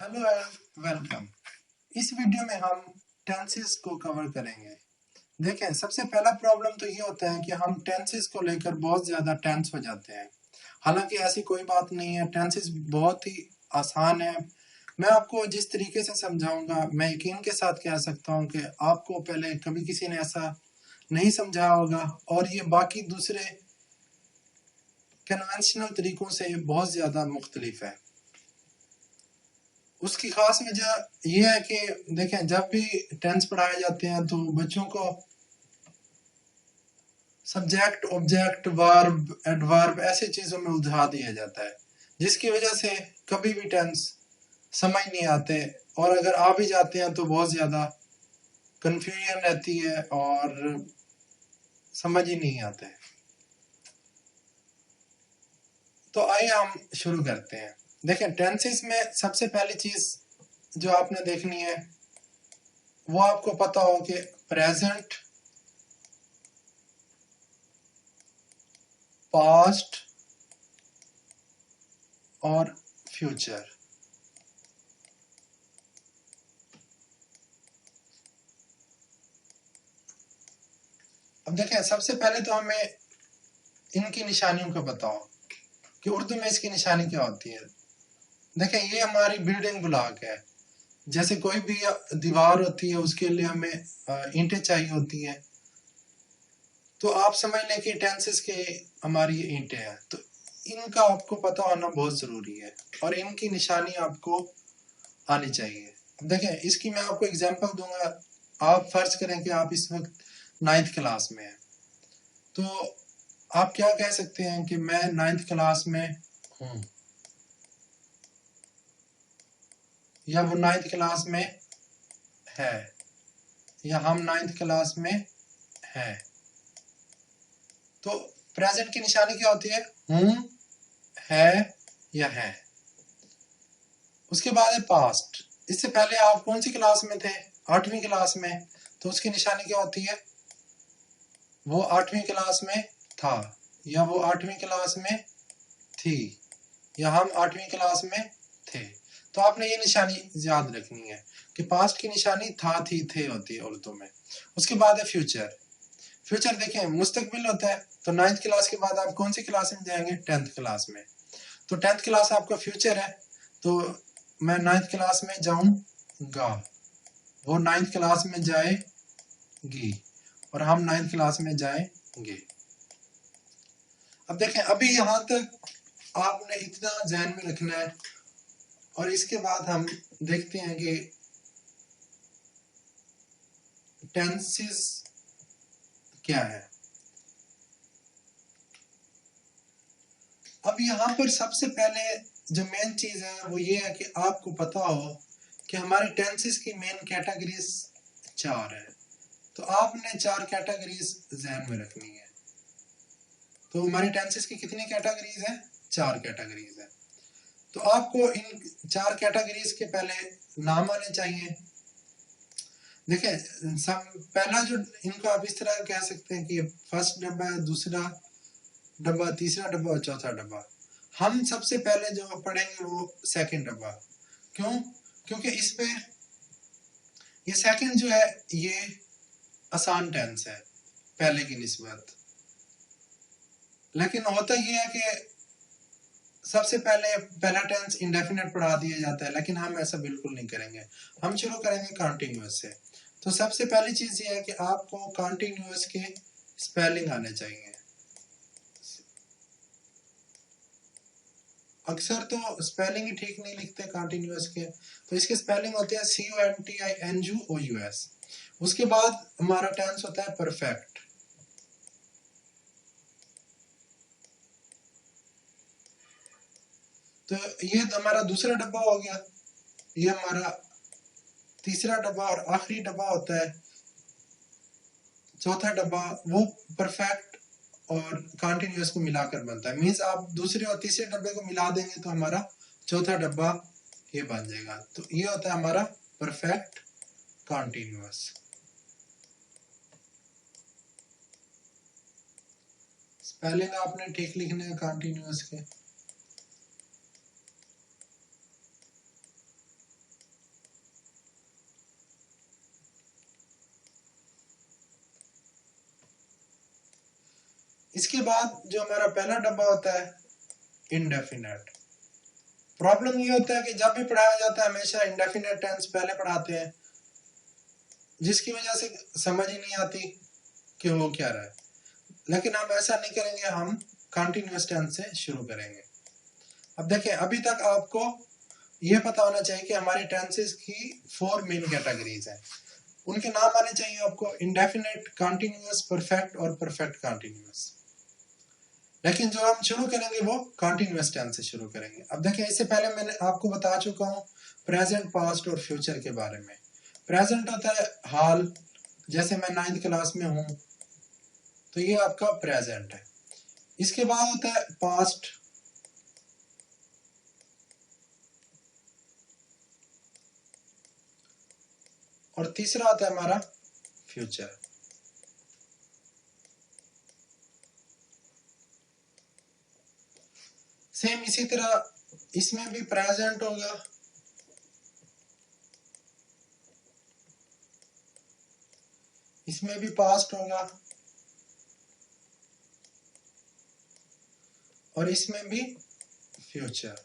Hello and welcome. इस video में हम टेंसेस को कवर करेंगे। देखें, सबसे पहला प्रॉब्लम तो ये होता है कि हम टेंसेस को लेकर बहुत ज़्यादा टेंस हो जाते हैं। हालांकि ऐसी कोई बात नहीं है, टेंसेस बहुत ही आसान है। मैं आपको जिस तरीके से समझाऊंगा, मैं यकीन के साथ कह सकता हूँ कि आपको पहले कभी किसी ने ऐसा नहीं समझाया होगा और ये बाकी दूसरे कन्वेंशनल तरीकों से बहुत ज़्यादा मुख्तलिफ है। उसकी खास वजह यह है कि देखें, जब भी टेंस पढ़ाए जाते हैं तो बच्चों को सब्जेक्ट, ऑब्जेक्ट, वर्ब, एडवर्ब ऐसी चीज़ों में उलझा दिया जाता है, जिसकी वजह से कभी भी टेंस समझ नहीं आते, और अगर आ भी जाते हैं तो बहुत ज़्यादा कंफ्यूजन रहती है और समझ ही नहीं आते। तो आइए हम शुरू करते हैं। देखें, टेंसेस में सबसे पहली चीज़ जो आपने देखनी है वो आपको पता हो कि प्रेजेंट, पास्ट और फ्यूचर। अब देखें, सबसे पहले तो हमें इनकी निशानियों का पता हो कि उर्दू में इसकी निशानी क्या होती है। देखें, ये हमारी बिल्डिंग ब्लॉक है। जैसे कोई भी दीवार होती है, उसके लिए हमें ईंटें चाहिए होती हैं। तो आप समझ लें कि टेंसेस के हमारी ये ईंटें हैं, तो इनका आपको पता होना बहुत ज़रूरी है और इनकी निशानी आपको आनी चाहिए। देखें, इसकी मैं आपको एग्जांपल दूंगा। आप फर्ज करें कि आप इस वक्त 9th क्लास में हैं, तो आप क्या कह सकते हैं कि मैं 9th क्लास में हूँ, या वो 9th क्लास में है, या हम 9th क्लास में हैं। तो प्रेजेंट की निशानी क्या होती है? हूँ, है या है। उसके बाद है पास्ट। इससे पहले आप कौन सी क्लास में थे? 8वीं क्लास में। तो उसकी निशानी क्या होती है? वो 8वीं क्लास में था, या वो 8वीं क्लास में थी, या हम 8वीं क्लास में थे। तो आपने ये निशानी याद रखनी है कि पास्ट की निशानी था, थी, थे होती है उर्दू में। उसके बाद है फ्यूचर। फ्यूचर देखें, मुस्तकबिल होता है। तो 9th क्लास के बाद आप कौन सी क्लास में जाएंगे? 10th क्लास में। तो 10th क्लास आपका फ्यूचर है, तो मैं 9th क्लास में जाऊंगा, वो 9th क्लास में जाएगी, और हम 9th क्लास में जाएंगे। अब देखें, अभी यहां तक आपने इतना ध्यान में रखना है, और इसके बाद हम देखते हैं कि टेंसेस क्या है। अब यहाँ पर सबसे पहले जो मेन चीज है वो ये है कि आपको पता हो कि हमारे टेंसेस की मेन कैटेगरीज 4 है। तो आपने 4 कैटेगरीज ध्यान में रखनी है। तो हमारी टेंसेस की कितनी कैटेगरीज है? 4 कैटेगरीज है। तो आपको इन 4 कैटेगरीज के पहले नाम आने चाहिए। देखें, सब पहला जो इनको आप इस तरह कह सकते हैं कि फर्स्ट डब्बा है, दूसरा डब्बा, तीसरा डब्बा और चौथा डब्बा। हम सबसे पहले जो पढ़ेंगे वो सेकंड डब्बा। क्यों? क्योंकि इसमें ये सेकंड जो है ये आसान टेंस है पहले की निस्बत। लेकिन होता ये है कि सबसे पहले पहला टेंस इंडेफिनेट पढ़ा दिया जाता है, लेकिन हम ऐसा बिल्कुल नहीं करेंगे। हम शुरू करेंगे कॉन्टिन्यूअस से। तो सबसे पहली चीज ये है कि आपको कॉन्टिन्यूअस के स्पेलिंग आने चाहिए। अक्सर तो स्पेलिंग ही ठीक नहीं लिखते कॉन्टिन्यूअस के, तो इसके स्पेलिंग होते हैं CONTINUOUS। उसके बाद हमारा टेंस होता है परफेक्ट। तो ये हमारा दूसरा डब्बा हो गया। ये हमारा तीसरा डब्बा और आखिरी डब्बा होता है चौथा डब्बा। वो परफेक्ट और कॉन्टिन्यूअस को मिलाकर बनता है। मींस आप दूसरे और तीसरे डब्बे को मिला देंगे तो हमारा चौथा डब्बा ये बन जाएगा। तो ये होता है हमारा परफेक्ट कॉन्टिन्यूअस। स्पेलिंग आपने ठीक लिखने हैं कॉन्टिन्यूअस के। इसके बाद जो हमारा पहला डब्बा होता है इंडेफिनेट। प्रॉब्लम ये होता है कि जब भी पढ़ाया जाता है हमेशा इंडेफिनेट टेंस पहले पढ़ाते हैं, जिसकी वजह से समझ ही नहीं आती कि वो क्या रहा है। लेकिन हम ऐसा नहीं करेंगे, हम कंटिन्यूअस टेंस से शुरू करेंगे। अब देखें, अभी तक आपको यह पता होना चाहिए कि हमारी टेंसेस की 4 मेन कैटेगरीज हैं। उनके नाम आने चाहिए आपको, इंडेफिनेट, कंटिन्यूअस, परफेक्ट और परफेक्ट कंटिन्यूअस। लेकिन जो हम शुरू करेंगे वो कंटिन्यूअस टेंस से शुरू करेंगे। अब देखिए, इससे पहले मैंने आपको बता चुका हूँ प्रेजेंट, पास्ट और फ्यूचर के बारे में। प्रेजेंट होता है हाल, जैसे मैं 9th क्लास में हूँ तो ये आपका प्रेजेंट है। इसके बाद होता है पास्ट, और तीसरा होता है हमारा फ्यूचर। सेम इसी तरह इसमें भी प्रेजेंट होगा, इसमें भी पास्ट होगा और इसमें भी फ्यूचर।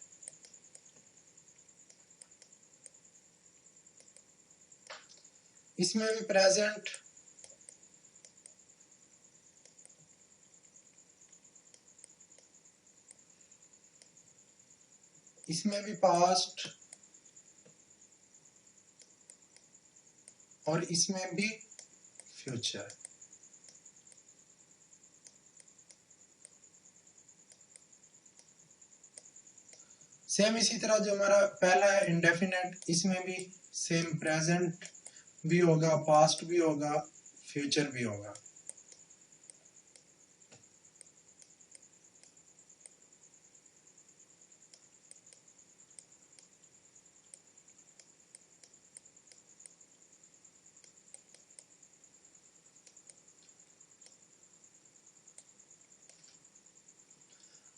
इसमें भी प्रेजेंट, इसमें भी पास्ट और इसमें भी फ्यूचर। सेम इसी तरह जो हमारा पहला है इंडेफिनेट, इसमें भी सेम प्रेजेंट भी होगा, पास्ट भी होगा, फ्यूचर भी होगा।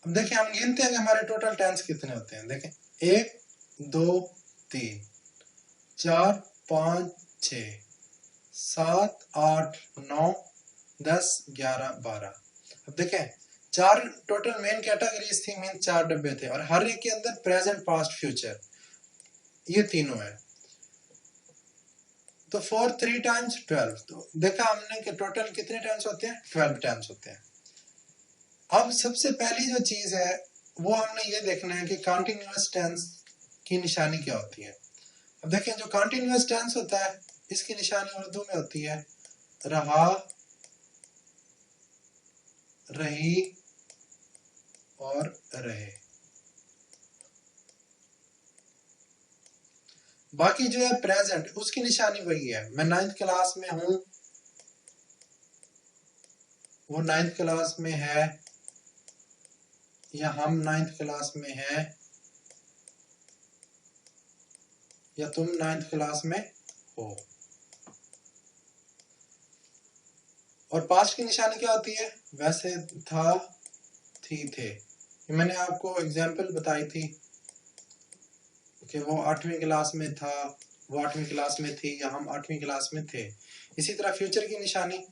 अब देखिए, हम गिनते हैं कि हमारे टोटल टेंस कितने होते हैं। देखें, 1 2 3 4 5 6 7 8 9 10 11 12। अब देखें, 4 टोटल मेन कैटेगरीज थी, मीन 4 डब्बे थे, और हर एक के अंदर प्रेजेंट, पास्ट, फ्यूचर ये तीनों है। तो 4 3 टाइम्स 12, तो देखा हमने कि टोटल कितने टेंस होते हैं, 12 टेंस होते हैं। अब सबसे पहली जो चीज है वो हमने ये देखना है कि कंटिन्यूअस टेंस की निशानी क्या होती है। अब देखें, जो कंटिन्यूअस टेंस होता है इसकी निशानी उर्दू में होती है रहा, रही और रहे। बाकी जो है प्रेजेंट, उसकी निशानी वही है। मैं 9th क्लास में हूं, वो 9th क्लास में है, या हम 9th क्लास में हैं, या तुम 9th क्लास में हो। और पास्ट की निशानी क्या होती है, वैसे था, थी, थे। मैंने आपको एग्जाम्पल बताई थी कि वो 8वीं क्लास में था, वो 8वीं क्लास में थी, या हम 8वीं क्लास में थे। इसी तरह फ्यूचर की निशानी,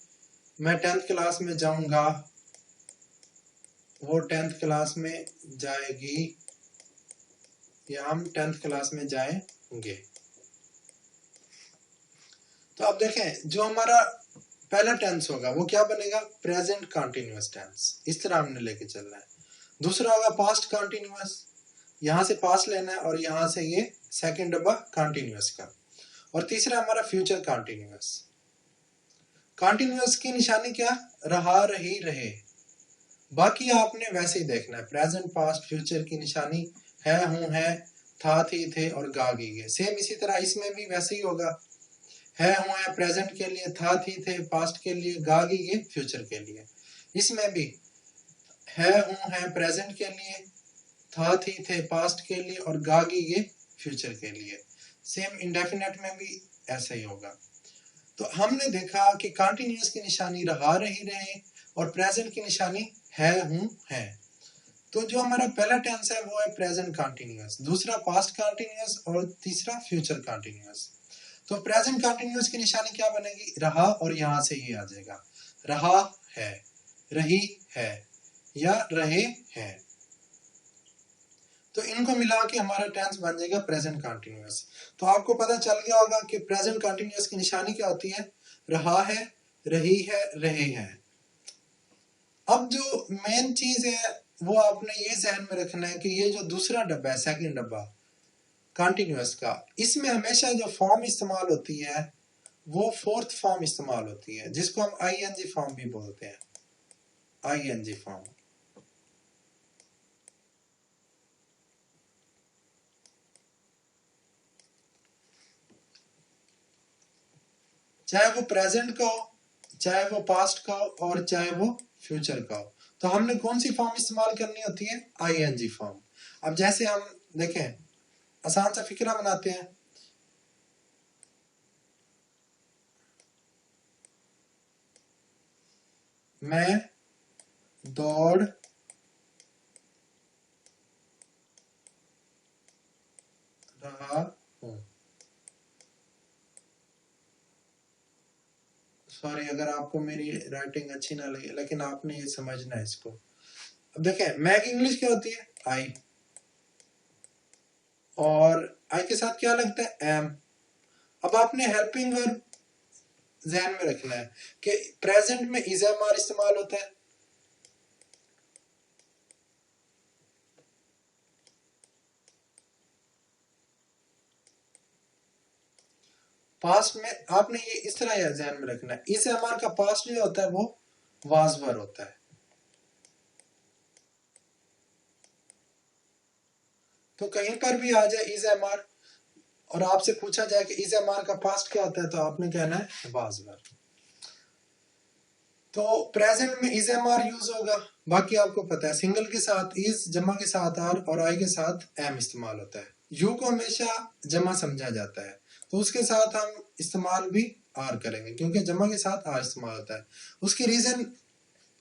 मैं 10th क्लास में जाऊंगा, वो 10th क्लास में जाएगी, या हम 10th क्लास में जाएंगे। तो अब देखें, जो हमारा पहला टेंस होगा वो क्या बनेगा, प्रेजेंट कंटिन्यूअस टेंस। इस तरह हमने लेके चलना है। दूसरा होगा पास्ट कंटिन्यूअस, यहां से पास्ट लेना है, और यहां से ये सेकंड डब्बा कंटिन्यूअस का। और तीसरा हमारा फ्यूचर कंटिन्यूअस। कंटिन्यूअस की निशानी क्या, रहा, रही, रहे। बाकी आपने वैसे ही देखना है, प्रेजेंट, पास्ट, फ्यूचर की निशानी है, हूं, है, था, थी, थे और गा, गी, गे। सेम इसी तरह इसमें भी वैसे ही होगा, है, हूं, है प्रेजेंट के लिए, था, थी, थे पास्ट के लिए, गा, गी, गे फ्यूचर के लिए। इसमें भी है, हूं, है प्रेजेंट के लिए, था, थी, थे पास्ट के लिए, और गा, गी, गे फ्यूचर के लिए। सेम इंडेफिनेट में भी ऐसा ही होगा। तो हमने देखा कि कंटिन्यूअस की निशानी रहा, रही, रहे, और प्रेजेंट की निशानी है, हूं, है। तो जो हमारा पहला टेंस है वो है प्रेजेंट कंटिन्यूअस, दूसरा पास्ट कंटिन्यूअस, और तीसरा फ्यूचर कंटिन्यूअस। तो प्रेजेंट कंटिन्यूअस की निशानी क्या बनेगी, रहा, और यहां से ये आ जाएगा, रहा है। रही है या रहे हैं। तो इनको मिला के हमारा टेंस बन जाएगा प्रेजेंट कंटिन्यूअस। तो आपको पता चल गया होगा कि प्रेजेंट कंटिन्यूअस की निशानी क्या होती है, रहा है, रही है, रहे हैं। अब जो मेन चीज है वो आपने ये ध्यान में रखना है कि ये जो दूसरा डब्बा है, सेकंड डब्बा कंटिन्यूअस का, इसमें हमेशा जो फॉर्म इस्तेमाल होती है वो फोर्थ फॉर्म इस्तेमाल होती है, जिसको हम आईएनजी फॉर्म भी बोलते हैं, आईएनजी फॉर्म। चाहे वो प्रेजेंट का हो, चाहे वो पास्ट का हो, और चाहे वो फ्यूचर का हो, तो हमने कौन सी फॉर्म इस्तेमाल करनी होती है, आईएनजी फॉर्म। अब जैसे हम देखें, आसान सा फिक्रा बनाते हैं। मैं दौड़ रहा हूं। सॉरी अगर आपको मेरी राइटिंग अच्छी ना लगे, लेकिन आपने ये समझना है इसको। अब देखें, मैं की इंग्लिश क्या होती है, आई, और आई के साथ क्या लगता है, एम। अब आपने हेल्पिंग वर्ब ध्यान में रखना है कि प्रेजेंट में इज एम आर इस्तेमाल होता है, पास्ट में आपने ये इस तरह ध्यान में रखना है, इस एम आर का पास्ट जो होता है वो वाज वर होता है। तो कहीं पर भी आ जाए इज एम आर और आपसे पूछा जाए कि इज एम आर का पास्ट क्या होता है, तो आपने कहना है वाज वर। तो प्रेजेंट में इज एम आर यूज होगा। बाकी आपको पता है सिंगल के साथ इज, जमा के साथ आर, और आई के साथ एम इस्तेमाल होता है। यू को हमेशा जमा समझा जाता है, तो उसके साथ हम इस्तेमाल भी आर करेंगे, क्योंकि जमा के साथ आर इस्तेमाल होता है। उसकी रीजन,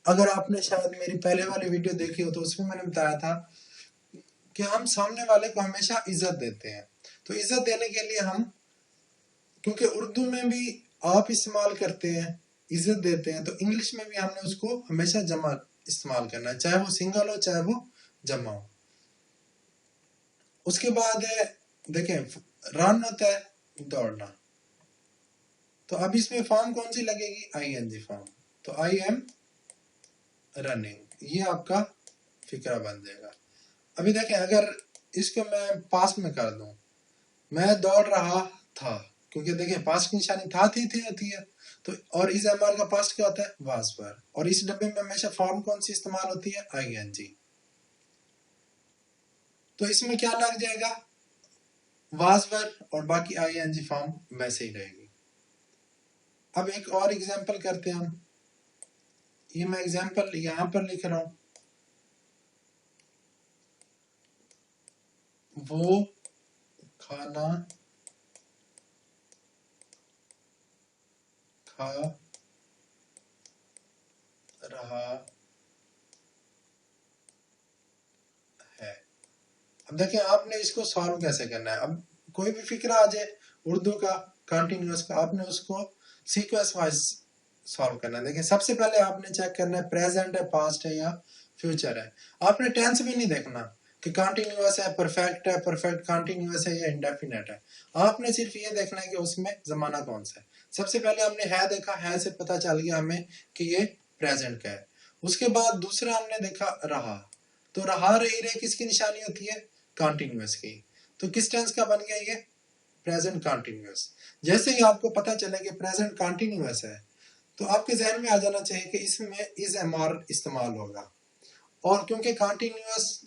अगर आपने शायद मेरी पहले वाली वीडियो देखी हो तो उसमें मैंने बताया था कि हम सामने वाले को हमेशा इज्जत देते हैं। तो इज्जत देने के लिए हम, क्योंकि उर्दू में भी आप इस्तेमाल करते हैं, इज्जत देते हैं, तो इंग्लिश में भी हमने उसको हमेशा जमा इस्तेमाल करना है, चाहे वो सिंगल हो चाहे वो जमा हो। उसके बाद है, देखें, रन होता है दौड़ना, तो अब इसमें फॉर्म कौन सी लगेगी, आईएनजी फॉर्म। तो आई एम रनिंग, ये आपका फिक्रा बन जाएगा। अभी देखें, अगर इसको मैं पास्ट में कर दूं, मैं दौड़ रहा था, क्योंकि देखिए पास्ट की निशानी था थी होती है, तो और इस एम आर का पास्ट क्या होता है, वाज वर, और इस डब्बे में हमेशा फॉर्म कौन सी इस्तेमाल होती है, आईएनजी। तो इसमें क्या लग जाएगा, वाज वर, और बाकी आईएनजी फॉर्म वैसे ही रहेगी। अब एक और एग्जांपल करते हैं हम। ये मैं एग्जांपल यहां पर लिख रहा हूं, वो खाना खा रहा है। अब देखिए आपने इसको सॉल्व कैसे करना है। अब कोई भी फिक्रा आ जाए उर्दू का कंटिन्यूअस का, आपने उसको सीक्वेंस वाइज सॉल्व करना है। देखिए सबसे पहले आपने चेक करना है प्रेजेंट है, पास्ट है या फ्यूचर है। आपने टेंस भी नहीं देखना कि कंटिन्यूअस है, परफेक्ट कंटिन्यूअस है या इंडेफिनेट है। आपने सिर्फ ये देखना है कि उसमें जमाना कौन सा है। सबसे पहले हमने है देखा, है से पता चल गया हमें कि ये प्रेजेंट का है। उसके बाद दूसरा हमने देखा रहा, तो रहा रही रहे किसकी निशानी होती है, कंटिन्यूअस की। तो किस टेंस का बन गया ये, प्रेजेंट कंटिन्यूअस। जैसे ही आपको पता चले कि प्रेजेंट कंटिन्यूअस है, तो आपके जहन में आ जाना चाहिए कि इसमें इज एम आर इस्तेमाल होगा। और क्योंकि कंटिन्यूअस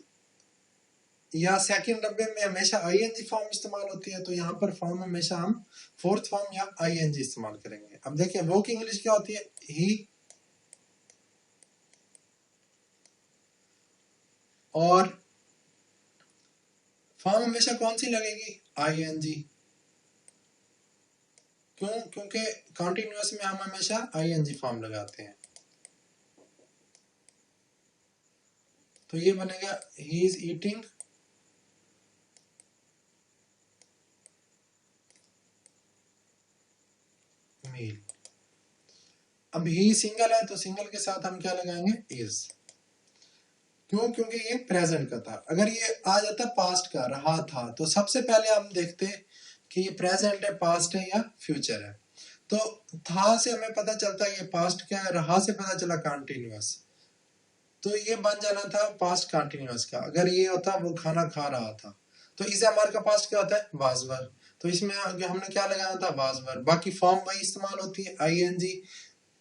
या सेकंड डब्बे में हमेशा आईएनजी फॉर्म इस्तेमाल होती है, तो यहाँ पर फॉर्म हमेशा हम फोर्थ फॉर्म या आईएनजी इस्तेमाल करेंगे। अब देखिए वो की इंग्लिश क्या होती है, ही, और फॉर्म हमेशा कौन सी लगेगी, आईएनजी। क्यों, क्योंकि कंटिन्यूअस में हम हमेशा आईएनजी फॉर्म लगाते हैं। तो ये बनेगा ही इज ईटिंग मील। अब ही सिंगल है तो सिंगल के साथ हम क्या लगाएंगे, इज। क्यों? क्योंकि ये प्रेजेंट का था। अगर ये आ जाता पास्ट का, रहा था, तो सबसे पहले हम देखते कि ये प्रेजेंट है, पास्ट है या फ्यूचर है। तो था से हमें पता चलता है ये पास्ट क्या है, रहा से पता चला कंटिन्यूअस, तो ये बन जाना था पास्ट कंटिन्यूअस का। अगर ये होता वो खाना खा रहा था, तो इसे हमारे का पास्ट क्या होता है, वाज वर, तो इसमें हमने क्या लगाना था, वाज वर। बाकी फॉर्म वही इस्तेमाल होती है, आईएनजी,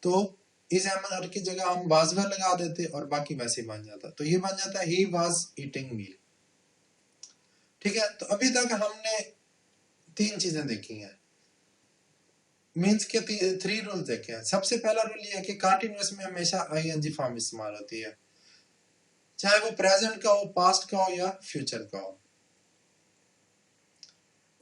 तो इस एमआर की जगह हम वाज वर लगा देते और बाकी वैसे बन जाता। तो ये बन जाता है ही वाज ईटिंग मील। ठीक है, तो अभी तक हमने 3 चीजें देखी हैं, मीन्स के 3 रूल देखे हैं। सबसे पहला रूल ये है कि कंटिन्यूअस में हमेशा आईएनजी फॉर्म इस्तेमाल होती है, चाहे वो प्रेजेंट का हो, पास्ट का हो या फ्यूचर का हो।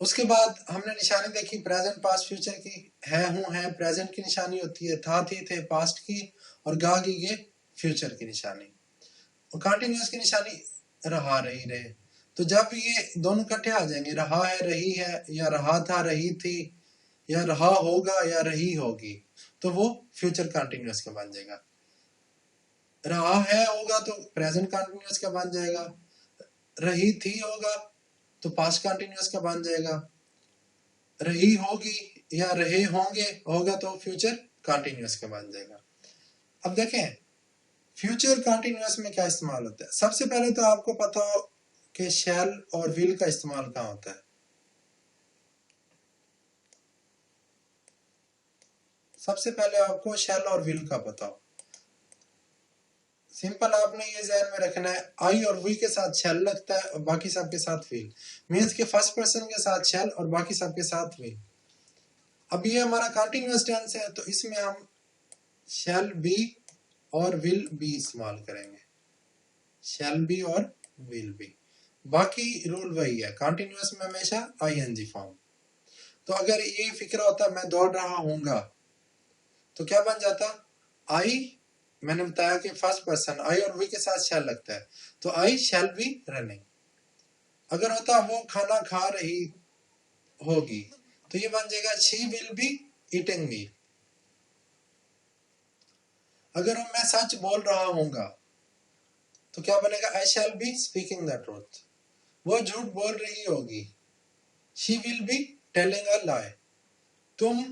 उसके बाद हमने निशानी देखी प्रेजेंट, पास्ट, फ्यूचर की, है, हूं, है प्रेजेंट की निशानी होती है, था, थी, थे पास्ट की, और गा, गी, गे फ्यूचर की निशानी। और कंटिन्यूअस की निशानी रहा, रही, रहे। तो जब ये दोनों इकट्ठे आ जाएंगे, रहा है, रही है, या रहा था, रही थी, या रहा होगा या रही होगी, तो वो फ्यूचर कंटिन्यूअस का बन जाएगा। रहा है होगा तो प्रेजेंट कंटिन्यूअस का बन जाएगा, रही थी होगा तो पास्ट कंटिन्यूअस का बन जाएगा, रही होगी या रहे होंगे होगा तो फ्यूचर कंटिन्यूअस का बन जाएगा। अब देखें फ्यूचर कंटिन्यूअस में क्या इस्तेमाल होता है। सबसे पहले तो आपको पता हो कि शैल और विल का इस्तेमाल कहाँ होता है। सबसे पहले आपको शैल और विल का पता हो। सिंपल आपने ये ध्यान में रखना है, आई और वी के साथ शैल लगता है और बाकी सब के साथ विल, मीन्स के फर्स्ट पर्सन के साथ शैल और बाकी सब के साथ विल। अब ये हमारा कंटिन्यूअस टेंस है तो इसमें हम शैल बी और विल बी इस्तेमाल करेंगे, शैल बी और विल बी। बाकी रूल वही है, कंटिन्यूअस में हमेशा आईएनजी फॉर्म। तो अगर ये फिक्र होता मैं दौड़ रहा हूँगा तो क्या बन जाता, आई, मैंने बताया कि फर्स्ट पर्सन आई और वी के साथ शैल लगता है, तो आई शैल बी रनिंग। अगर होता वो खाना खा रही होगी तो ये बन जाएगा she will be eating meal. अगर मैं सच बोल रहा हूँगा तो क्या बनेगा, I shall be speaking the truth. वो झूठ बोल रही होगी, she will be telling a lie. तुम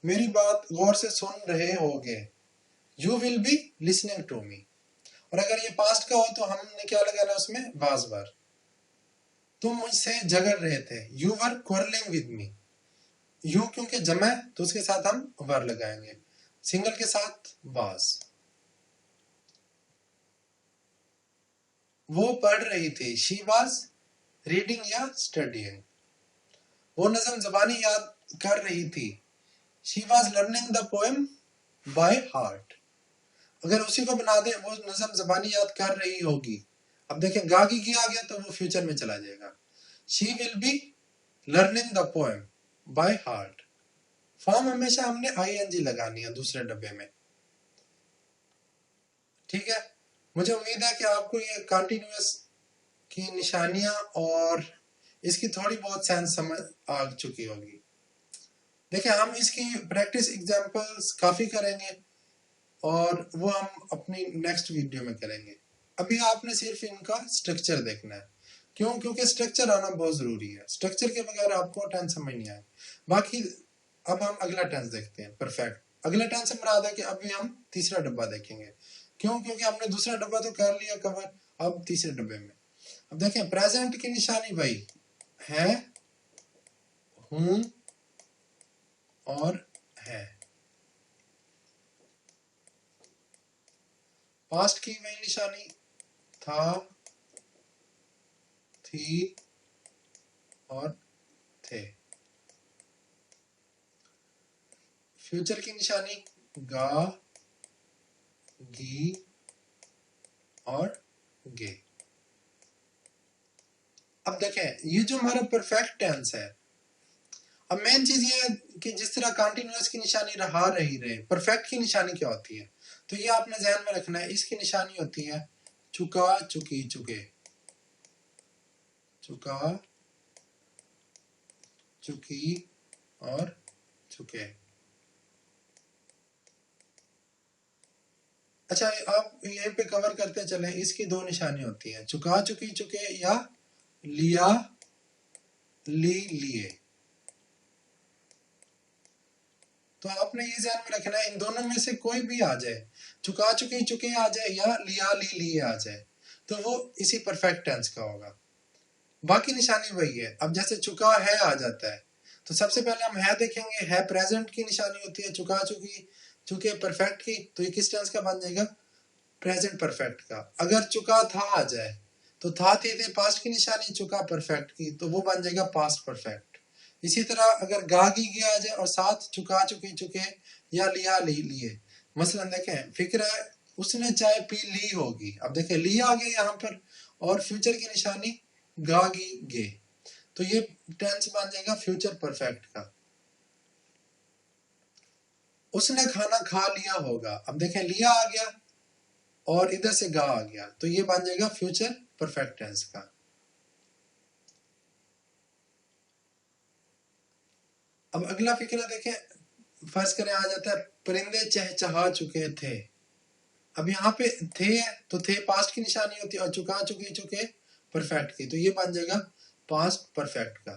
मेरी बात गौर से सुन रहे होगे, you will be listening to me. और अगर ये पास्ट का हो तो हमने क्या लगाना उसमें, वाज वर। तुम मुझसे झगड़ रहे थे, you were quarrelling with me. You क्योंकि जमा है तो उसके साथ हम वर लगाएंगे, सिंगल के साथ वाज। वो पढ़ रही थी, शी वाज रीडिंग या स्टडीइंग। वो नज़म ज़बानी याद कर रही थी, she was learning the poem by heart. अगर उसी को बना दे, वो नज़म ज़बानी याद कर रही होगी। अब देखें गागी की आ गया तो वो फ्यूचर में चला जाएगा, she will be learning the poem by heart. Form हमेशा हमने आईएनजी लगानी है दूसरे डब्बे में। ठीक है, मुझे उम्मीद है कि आपको ये कंटिन्यूअस की निशानियां और इसकी थोड़ी बहुत सेंस समझ आ चुकी होगी। देखिए हम इसकी प्रैक्टिस एग्जांपल्स काफी करेंगे और वो हम अपनी नेक्स्ट वीडियो में करेंगे। अभी आपने सिर्फ इनका स्ट्रक्चर देखना है। क्यों? क्योंकि स्ट्रक्चर आना बहुत जरूरी है, स्ट्रक्चर के बगैर आपको टेंस समझ नहीं आए। बाकी अब हम अगला टेंस देखते हैं, परफेक्ट। अगला टेंस से मुराद है कि अभी हम तीसरा डब्बा देखेंगे। क्यों? क्योंकि हमने दूसरा डब्बा तो कर लिया कवर, अब तीसरे डब्बे में। अब देखें प्रेजेंट की निशानी भाई है, हूं और है। पास्ट की वही निशानी था, थी और थे। फ्यूचर की निशानी गा, गी और गे। अब देखें ये जो हमारा परफेक्ट टेंस है, अब मेन चीज ये है कि जिस तरह कंटिन्यूअस की निशानी रहा, रही, रहे, परफेक्ट की निशानी क्या होती है, तो ये आपने ध्यान में रखना है। इसकी निशानी होती है चुका, चुकी, चुके, चुका, चुकी और चुके। अच्छा, आप यहीं पे कवर करते चले, इसकी दो निशानी होती है, चुका चुकी चुके या लिया ली लिए। तो आपने ये ध्यान में रखना है इन दोनों में से कोई भी आ जाए, चुका चुकी चुके आ जाए या लिया ली लिए आ जाए, तो वो इसी परफेक्ट टेंस का होगा। बाकी निशानी वही है। अब जैसे चुका है आ जाता है, तो सबसे पहले हम है देखेंगे, है प्रेजेंट की निशानी होती है, चुका चुकी चुके परफेक्ट की, तो ये किस टेंस का बन जाएगा, प्रेजेंट परफेक्ट का। अगर चुका था आ जाए तो था थे थे पास्ट की निशानी, चुका परफेक्ट की, तो वो बन जाएगा पास्ट परफेक्ट। इसी तरह अगर गा गी गया आ जाए और साथ चुका चुकी चुके या लिया ली लिए, मसलन देखें, फिक्र है उसने चाय पी ली होगी, अब देखें ली आ गया यहाँ पर और फ्यूचर की निशानी गा गी गे, तो ये टेंस बन जाएगा फ्यूचर परफेक्ट का। उसने खाना खा लिया होगा, अब देखें लिया आ गया और इधर से गा आ गया, तो ये बन जाएगा फ्यूचर परफेक्ट टेंस का। अब अगला फिक्रा देखें, फर्ज करें आ जाता है परिंदे चहचहा चुके थे। अब यहाँ पे थे तो थे पास्ट की निशानी होती है और चुका चुके चुके परफेक्ट की, तो ये बन जाएगा पास्ट परफेक्ट का।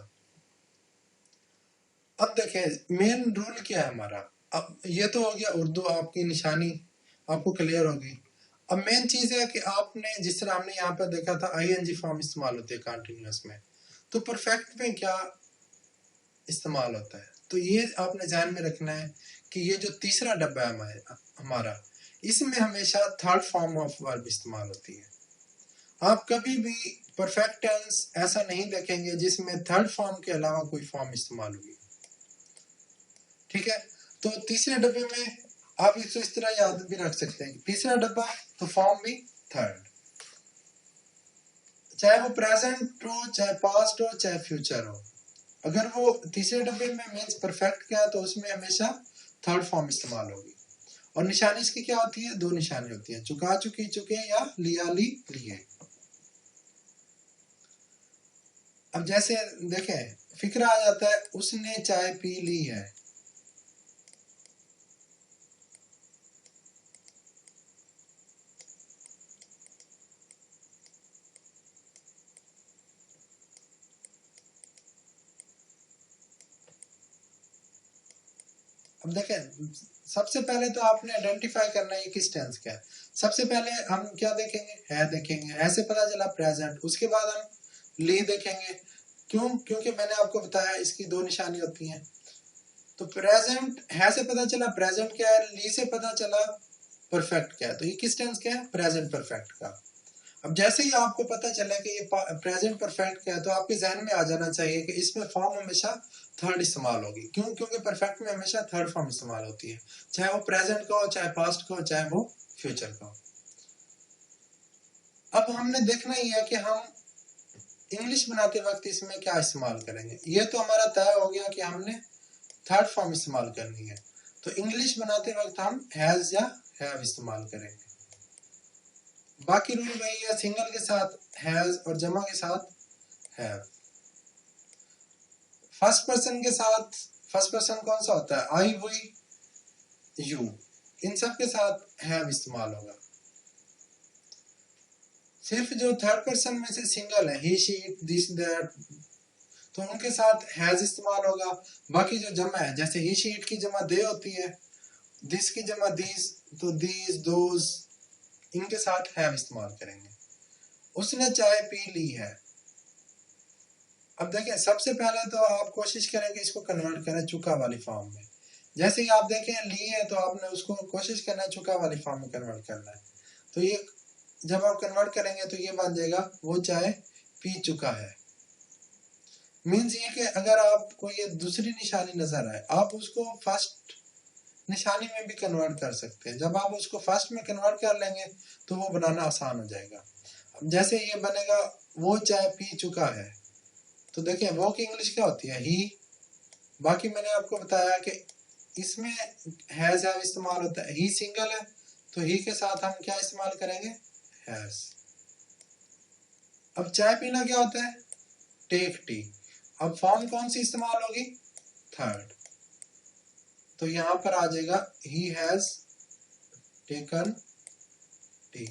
अब देखें मेन रूल क्या है हमारा। अब ये तो हो गया उर्दू, आपकी निशानी आपको क्लियर होगी। अब मेन चीज है कि आपने जिस तरह हमने यहाँ पर देखा था आईएनजी फॉर्म इस्तेमाल होते हैं कंटिन्यूअस में, तो परफेक्ट में क्या इस्तेमाल होता है, तो ये आपने ध्यान में रखना है कि ये जो तीसरा डब्बा है हमारा, इसमें हमेशा थर्ड फॉर्म ऑफ वर्ब इस्तेमाल होती है। आप कभी भी परफेक्ट टेंस ऐसा नहीं देखेंगे जिसमें थर्ड फॉर्म के अलावा कोई फॉर्म इस्तेमाल हुई। ठीक है, तो तीसरे डब्बे में आप इसको इस तरह याद भी रख सकते हैं, तीसरा डब्बा तो फॉर्म भी थर्ड, चाहे वो प्रेजेंट हो, चाहे पास्ट हो, चाहे फ्यूचर हो। अगर वो तीसरे डब्बे में मीन्स परफेक्ट क्या, तो उसमें हमेशा थर्ड फॉर्म इस्तेमाल होगी। और निशानी इसकी क्या होती है, दो निशानी होती है, चुका चुकी चुके या लिया ली लिए। अब जैसे देखें फिक्र आ जाता है उसने चाय पी ली है, अब देखें सबसे पहले तो आपने आइडेंटिफाई करना है किस टेंस का है। सबसे पहले हम क्या देखेंगे, है देखेंगे, ऐसे पता चला प्रेजेंट, उसके बाद हम ली देखेंगे। क्यों, क्योंकि मैंने आपको बताया इसकी दो निशानी होती हैं। तो प्रेजेंट है से पता चला प्रेजेंट क्या है, ली से पता चला परफेक्ट क्या है, तो ये किस टेंस क्या है, प्रेजेंट परफेक्ट का। अब जैसे ही आपको पता चला कि ये प्रेजेंट परफेक्ट क्या है, तो आपके जहन में आ जाना चाहिए कि इसमें फॉर्म हमेशा थर्ड इस्तेमाल होगी। क्यों, क्योंकि परफेक्ट में हमेशा थर्ड फॉर्म इस्तेमाल होती है, चाहे वो प्रेजेंट का हो, चाहे पास्ट का हो, चाहे वो फ्यूचर का हो। अब हमने देखना ही है कि हम इंग्लिश बनाते वक्त इसमें क्या इस्तेमाल करेंगे। ये तो हमारा तय हो गया कि हमने थर्ड फॉर्म इस्तेमाल करनी है, तो इंग्लिश बनाते वक्त हम हैज या हैव इस्तेमाल करेंगे। बाकी रूल वही है, सिंगल के साथ हैज और जमा के साथ हैव। फर्स्ट पर्सन के साथ, फर्स्ट पर्सन कौन सा होता है, आई वी यू, इन सब के साथ हैव इस्तेमाल होगा। सिर्फ जो थर्ड पर्सन में से सिंगल है, ही शी इट दिस दैट, तो उनके साथ हैज इस्तेमाल होगा। बाकी जो जमा है, जैसे ही शी इट की जमा दे होती है, दिस की जमा दीज, तो दीज दोज, इनके साथ हैव इस्तेमाल करेंगे। उसने चाय पी ली है। अब देखें सबसे पहले तो आप कोशिश करें कि इसको कन्वर्ट करें चुका वाली फॉर्म में। जैसे ही आप देखें ली है तो आपने उसको कोशिश करना है चुका वाली फॉर्म में कन्वर्ट करना है। तो ये जब आप कन्वर्ट करेंगे तो ये बन जाएगा वो चाय पी चुका है। मीन्स ये कि अगर आपको ये दूसरी निशानी नजर आए, आप उसको फर्स्ट निशानी में भी कन्वर्ट कर सकते हैं। जब आप उसको फर्स्ट में कन्वर्ट कर लेंगे तो वो बनाना आसान हो जाएगा। अब जैसे ये बनेगा वो चाय पी चुका है, तो देखिए वो की इंग्लिश क्या होती है, ही। बाकी मैंने आपको बताया कि इसमें हैज हैव इस्तेमाल होता है, ही सिंगल है तो ही के साथ हम क्या इस्तेमाल करेंगे, हैज। अब चाय पीना क्या होता है, टेक टी। अब फॉर्म कौन सी इस्तेमाल होगी, थर्ड, तो यहां पर आ जाएगा ही हैज टेकन टी।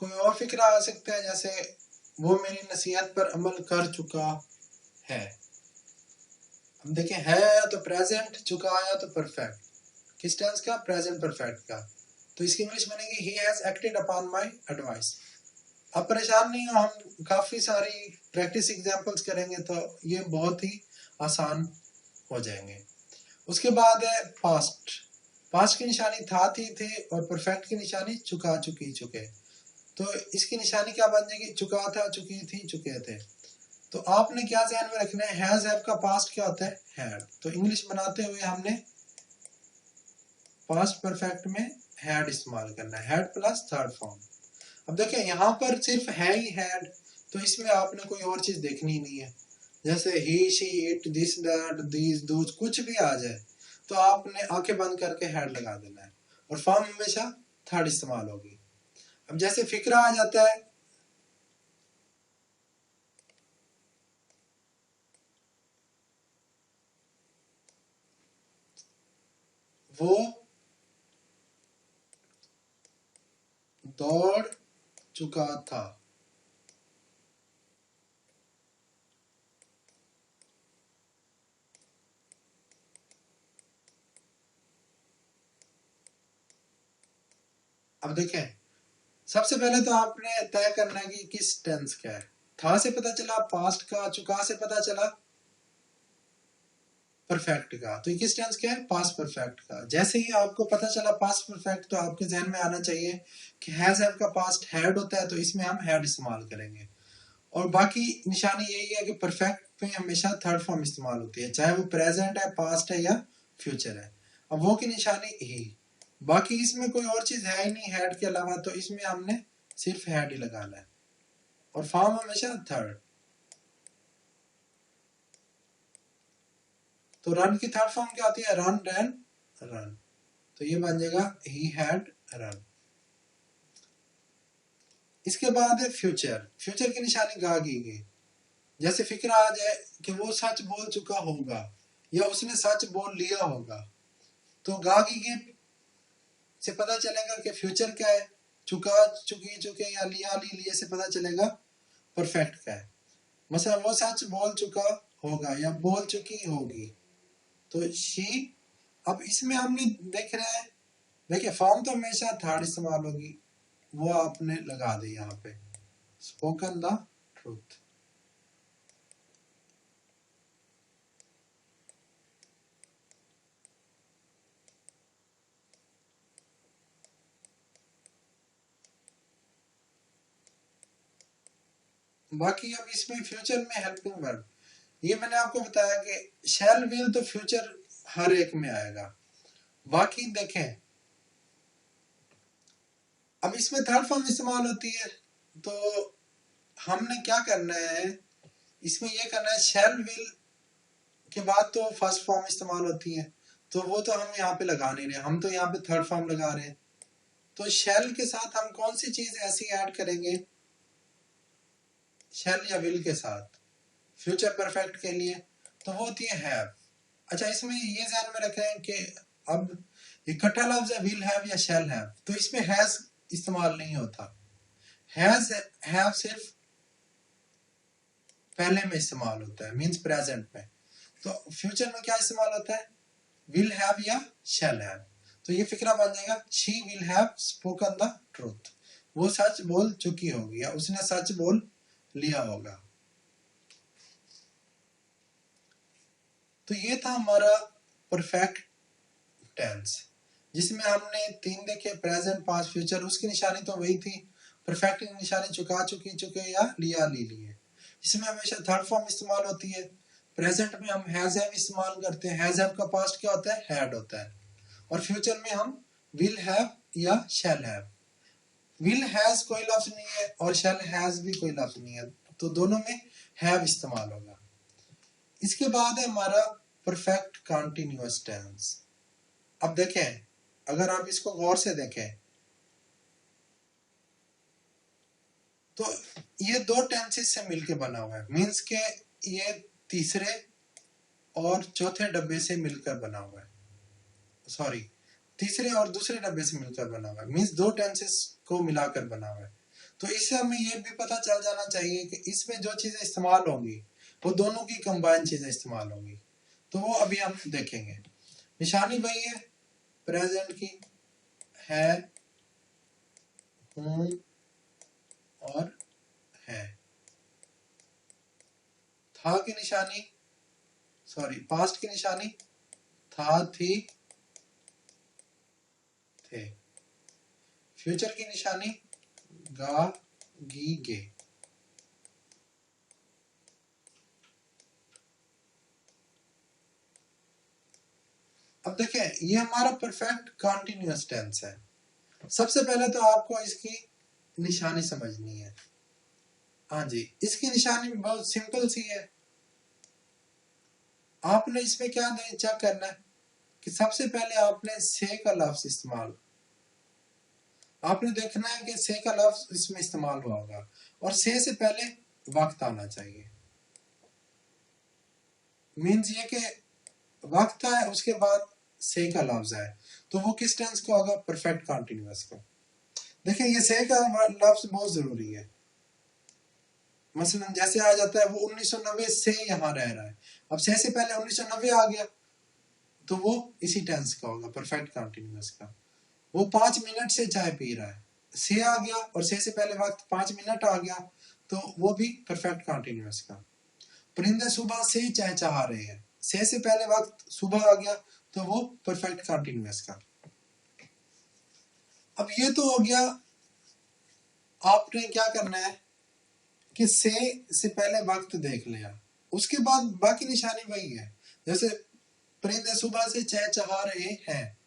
कोई और फिक्र आ सकता है, जैसे वो मेरी नसीहत पर अमल कर चुका है। अब देखें, है या तो प्रेजेंट, चुका या तो परफेक्ट। किस टेंस का? प्रेजेंट परफेक्ट का। तो इसकी इंग्लिश बनेगी he has acted upon my advice. अब परेशान नहीं हो, हम काफी सारी प्रैक्टिस एग्जांपल्स करेंगे तो ये बहुत ही आसान हो जाएंगे। उसके बाद है पास्ट। पास्ट की निशानी था, थी, थे, और परफेक्ट की निशानी चुका, चुकी, चुके। तो इसकी निशानी क्या बन जाएगी? चुका था, चुकी थी, चुके थे। तो आपने क्या ध्यान में रखना है? हैज हैव का पास्ट क्या होता है? हैड। तो इंग्लिश बनाते हुए हमने पास्ट परफेक्ट में हैड इस्तेमाल करना है, हैड प्लस थर्ड फॉर्म। अब देखिए यहाँ पर सिर्फ है ही हैड, तो इसमें आपने कोई और चीज देखनी ही नहीं है। जैसे ही, she, it, this, that, these, those, कुछ भी आ जाए तो आपने आंखें बंद करके हैड लगा देना है, और फॉर्म हमेशा थर्ड इस्तेमाल होगी। अब जैसे फिक्रा आ जाता है, वो दौड़ चुका था। अब देखें, सबसे पहले तो आपने तय करना है कि किस टेंस का है। था से पता चला पास्ट का, चुका से पता चला परफेक्ट का, तो किस टेंस का है? पास्ट परफेक्ट का। जैसे ही आपको पता चला पास्ट परफेक्ट, तो आपके जहन में आना चाहिए कि हैज हैव का पास्ट हैड होता है, तो इसमें हम हैड इस्तेमाल करेंगे। और बाकी निशानी यही है कि परफेक्ट में हमेशा थर्ड फॉर्म इस्तेमाल होती है, चाहे वो प्रेजेंट है, पास्ट है या फ्यूचर है। अब वो की निशानी ही। बाकी इसमें कोई और चीज है ही नहीं हैड के अलावा, तो इसमें हमने सिर्फ हैड ही लगाना है, और फॉर्म हमेशा थर्ड। तो रन की थर्ड फॉर्म क्या होती है? रन, रैन, रन। तो ये बन जाएगा ही हैड रन। इसके बाद है फ्यूचर। फ्यूचर की निशानी गा की गई। जैसे फिक्र आ जाए कि वो सच बोल चुका होगा या उसने सच बोल लिया होगा, तो गा की गई से पता चलेगा कि फ्यूचर क्या है? चुका, चुकी, चुके, या लिया, ली, लिए से पता चलेगा परफेक्ट क्या है। मसला वो सच बोल चुका होगा या बोल चुकी होगी, तो शी। अब इसमें हमने देख रहे हैं, देखिए फॉर्म तो हमेशा थर्ड इस्तेमाल होगी, वो आपने लगा दी यहाँ पे, स्पोकन द ट्रूथ। बाकी अब इसमें फ्यूचर में हेल्पिंग वर्ब, ये मैंने आपको बताया कि शैल, विल तो फ्यूचर हर एक में आएगा। बाकी देखें, अब इसमें थर्ड फॉर्म इस्तेमाल होती है, तो हमने क्या करना है इसमें? ये करना है, शैल विल के बाद तो फर्स्ट फॉर्म इस्तेमाल होती है, तो वो तो हम यहाँ पे लगा नहीं रहे, हम तो यहाँ पे थर्ड फॉर्म लगा रहे हैं। तो शैल के साथ हम कौन सी चीज ऐसी ऐड करेंगे? शैल या विल के साथ फ्यूचर परफेक्ट के लिए, तो वो होती है हैव। अच्छा, इसमें ये ध्यान में रखें कि अब इकट्ठा लफ्ज है विल हैव या शैल हैव, तो इसमें हैज इस्तेमाल नहीं होता। हैज हैव सिर्फ पहले में इस्तेमाल होता है, मींस प्रेजेंट में। तो फ्यूचर में क्या इस्तेमाल होता है? विल हैव या शैल हैव। तो ये फिक्रा बन जाएगा, she will have spoken the truth. वो सच बोल चुकी होगी या उसने सच बोल लिया होगा। तो ये था हमारा परफेक्ट टेंस, जिसमें हमने तीन देखे, प्रेजेंट, पास्ट, फ्यूचर। उसकी निशानी तो वही थी, परफेक्ट की निशानी चुका, चुकी, चुके या लिया, ली, लिए। इसमें हमेशा थर्ड फॉर्म इस्तेमाल होती है। प्रेजेंट में हम हैज हैव इस्तेमाल करते हैं, हैज हैव का पास्ट क्या होता है? हैड होता है। और फ्यूचर में हम विल हैव या शैल हैव। विल हैज कोई लफ्ज नहीं है और शैल हैज भी कोई लफ्ज नहीं है, तो दोनों में हैव इस्तेमाल होगा। इसके बाद है हमारा परफेक्ट कंटीन्यूअस टेंस। अब देखें, अगर आप इसको गौर से देखें तो ये दो टेंसेस से मिलके बना हुआ है, मींस के ये तीसरे और चौथे डब्बे से मिलकर बना हुआ है, सॉरी तीसरे और दूसरे डब्बे से मिलकर बना हुआ है, मीन्स दो टेंसेस को मिलाकर बना हुआ है। तो इससे हमें ये भी पता चल जाना चाहिए कि इसमें जो चीजें इस्तेमाल होंगी वो दोनों की कंबाइन चीजें इस्तेमाल होंगी। तो वो अभी हम देखेंगे। निशानी वही है प्रेजेंट की, है, हूं और है। था की निशानी, सॉरी पास्ट की निशानी था, थी, थे। फ्यूचर की निशानी गा, गी, गे। अब देखें ये हमारा परफेक्ट कॉन्टिन्यूअस टेंस है। सबसे पहले तो आपको इसकी निशानी समझनी है। हाँ जी, इसकी निशानी बहुत सिंपल सी है। आपने इसमें क्या चेक करना है कि सबसे पहले आपने से का लफ्ज इस्तेमाल, आपने देखना है कि से का लफ्ज इसमें इस्तेमाल हुआ होगा और से पहले वक्त आना चाहिए। मीन्स ये कि वक्त है उसके बाद से का लफ्ज है, तो वो किस टेंस को होगा? परफेक्ट कॉन्टिन्यूअस को। देखिए ये से का लफ्ज बहुत जरूरी है। मसलन जैसे आ जाता है वो 1990 से यहाँ रह रहा है, अब से पहले 1990 आ गया तो वो इसी टेंस का होगा, परफेक्ट कॉन्टिन्यूअस का। वो 5 मिनट से चाय पी रहा है, से आ गया और से पहले वक्त 5 मिनट आ गया तो वो भी परफेक्ट कॉन्टिन्यूअस का। परिंदे सुबह से चाय चाह रहे हैं, से पहले वक्त सुबह आ गया तो वो परफेक्ट कॉन्टिन्यूअस का। अब ये तो हो गया, आपने क्या करना है कि से पहले वक्त देख लिया, उसके बाद बाकी निशानी वही है। जैसे परिंदे सुबह से चाय चाह रहे हैं,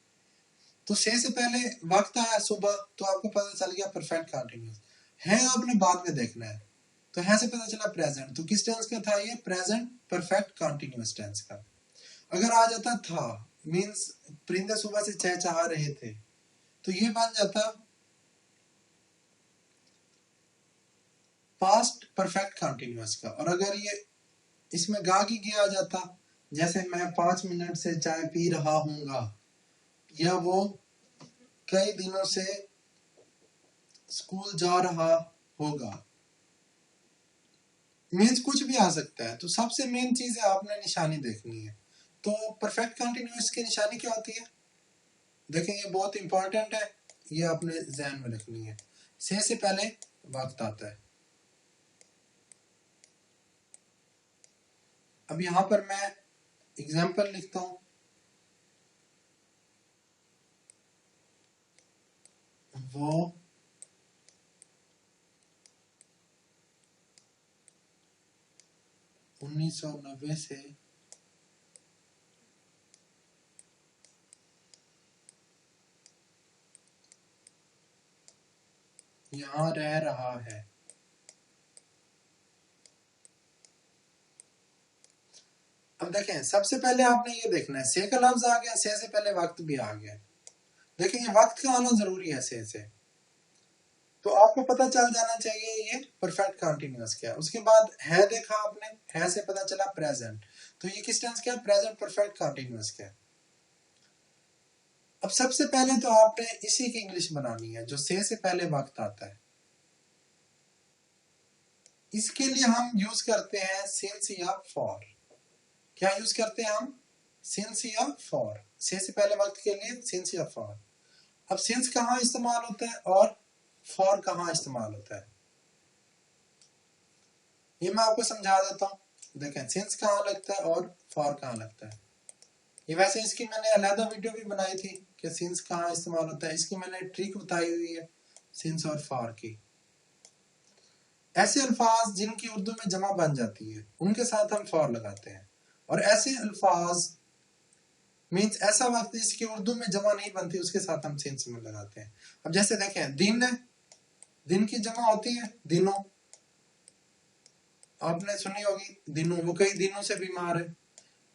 तो से पहले वक्त आया सुबह तो आपको पता चल गया परफेक्ट कॉन्टिन्यूअस है। आपने बाद में देखना है, तो है से पता चला प्रेजेंट, तो किस टेंस का था ये? प्रेजेंट परफेक्ट कॉन्टिन्यूअस टेंस का। अगर आ जाता था मींस परिंदे सुबह से चाय चाह रहे थे, तो ये बन जाता पास्ट परफेक्ट कॉन्टिन्यूअस का। और अगर ये इसमें गा की किया जाता, जैसे मैं 5 मिनट से चाय पी रहा हूंगा, या वो कई दिनों से स्कूल जा रहा होगा, मीन्स कुछ भी आ सकता है। तो सबसे मेन चीज है आपने निशानी देखनी है। तो परफेक्ट कंटिन्यूअस की निशानी क्या होती है? देखें ये बहुत इंपॉर्टेंट है, ये आपने ध्यान में रखनी है। से पहले वक्त आता है। अब यहां पर मैं एग्जाम्पल लिखता हूं, वो 1990 से यहां रह रहा है। अब देखें सबसे पहले आपने ये देखना है, से का लफ्ज आ गया, से पहले वक्त भी आ गया। देखें ये वक्त का आना जरूरी है से, तो आपको पता चल जाना चाहिए ये परफेक्ट कंटीन्यूअस क्या है। उसके बाद है देखा आपने, है से पता चला प्रेजेंट, तो ये किस टेंस क्या है? प्रेजेंट परफेक्ट कंटीन्यूअस क्या है। अब सबसे पहले तो आपने इसी की इंग्लिश बनानी है जो से पहले वक्त आता है। इसके लिए हम यूज करते हैं सिंस या फॉर। क्या यूज करते हैं हम? सिंस या फॉर। से पहले वक्त के लिए सिंस या फॉर। अब सिंस कहाँ इस्तेमाल होता है और फॉर कहाँ इस्तेमाल होता है, ये मैं आपको समझा देता हूँ। देखें सिंस कहाँ लगता है और फॉर कहाँ लगता है। ये वैसे इसकी मैंने अलग वीडियो भी बनाई थी कि सिंस कहाँ इस्तेमाल होता है, इसकी मैंने ट्रिक बताई हुई है सिंस और फॉर की। ऐसे अल्फाज जिनकी उर्दू में जमा बन जाती है उनके साथ हम फॉर लगाते हैं, और ऐसे अल्फाज मीन्स ऐसा वक्त जिसकी उर्दू में जमा नहीं बनती उसके साथ हम सिंस में लगाते हैं। अब जैसे देखें दिन है, दिन की जमा होती है दिनों, आपने सुनी होगी दिनों, वो कई दिनों से बीमार है।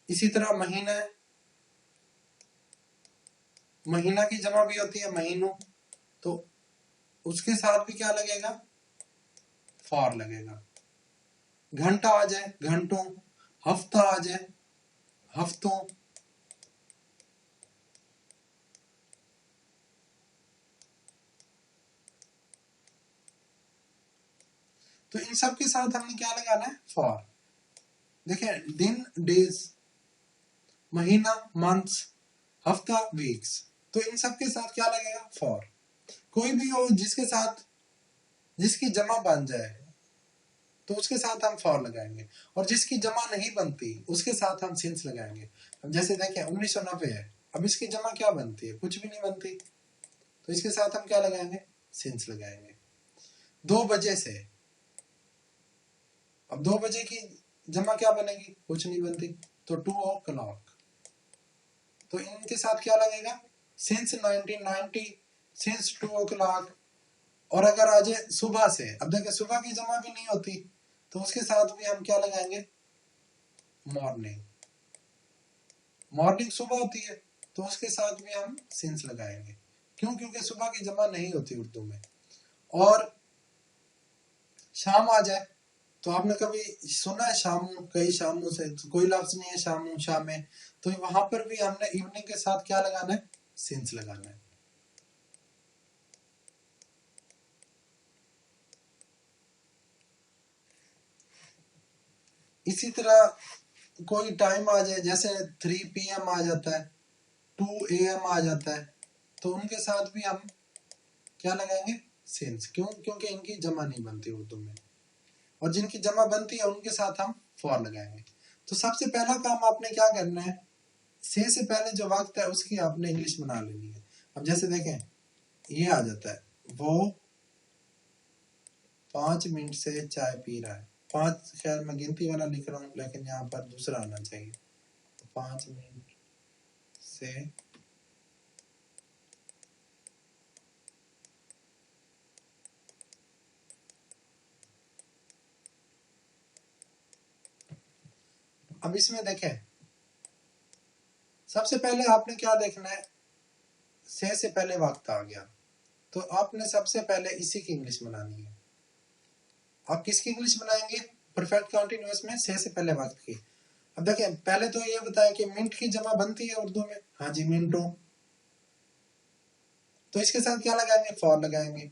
इसी तरह महीना है, महीना की जमा भी होती है महीनों, तो उसके साथ भी क्या लगेगा? फॉर लगेगा। घंटा आ जाए घंटों, हफ्ता आ जाए हफ्तों, तो इन सब के साथ हमने क्या लगाना है? फॉर। देखें, दिन डेज, महीना मंथ्स, हफ्ता वीक्स, तो इन सब के साथ क्या लगेगा? फॉर। कोई भी हो जिसके साथ जिसकी जमा बन जाए तो उसके साथ हम फॉर लगाएंगे, और जिसकी जमा नहीं बनती उसके साथ हम सिंस लगाएंगे। अब जैसे देखें 1990 है, अब इसकी जमा क्या बनती है? कुछ भी नहीं बनती, तो इसके साथ हम क्या लगाएंगे? सिंस लगाएंगे। 2 बजे से, अब 2 बजे की जमा क्या बनेगी? कुछ नहीं बनती, तो 2 o'clock, तो इनके साथ क्या लगेगा? Since 1990, since 2 o'clock। और अगर आज सुबह से, अब देखिए सुबह की जमा भी नहीं होती, तो उसके साथ भी हम क्या लगाएंगे? मॉर्निंग। मॉर्निंग सुबह होती है, तो उसके साथ भी हम सिंस लगाएंगे। क्यों? क्योंकि सुबह की जमा नहीं होती उर्दू में। और शाम आ जाए, तो आपने कभी सुना है शाम, कई शामों से, तो कोई लफ्ज नहीं है शामों, शामें, तो वहां पर भी हमने इवनिंग के साथ क्या लगाना है? सिंस लगाना है। इसी तरह कोई टाइम आ जाए, जैसे 3 PM आ जाता है, 2 AM आ जाता है, तो उनके साथ भी हम क्या लगाएंगे? सिंस। क्यों? क्योंकि इनकी जमा नहीं बनती उर्दू में, और जिनकी जमा बनती है उनके साथ हम फॉर लगाएंगे। तो सबसे पहला काम आपने क्या करना है? से पहले जो वक्त है उसकी आपने इंग्लिश बना लेनी है। अब जैसे देखें, ये आ जाता है, वो 5 मिनट से चाय पी रहा है। 5, खैर मैं गिनती वाला लिख रहा हूँ, लेकिन यहाँ पर दूसरा आना चाहिए। 5 मिनट से अब इसमें देखें, सबसे पहले आपने क्या देखना है? से पहले वक्त आ गया, तो आपने सबसे पहले इसी की इंग्लिश बनानी है। आप किसकी इंग्लिश बनाएंगे? परफेक्ट कंटीन्यूअस में से पहले वक्त की। अब देखें, पहले तो ये बताया कि मिनट की जमा बनती है उर्दू में, हाँ जी मिनटों, तो इसके साथ क्या लगाएंगे? फॉर लगाएंगे।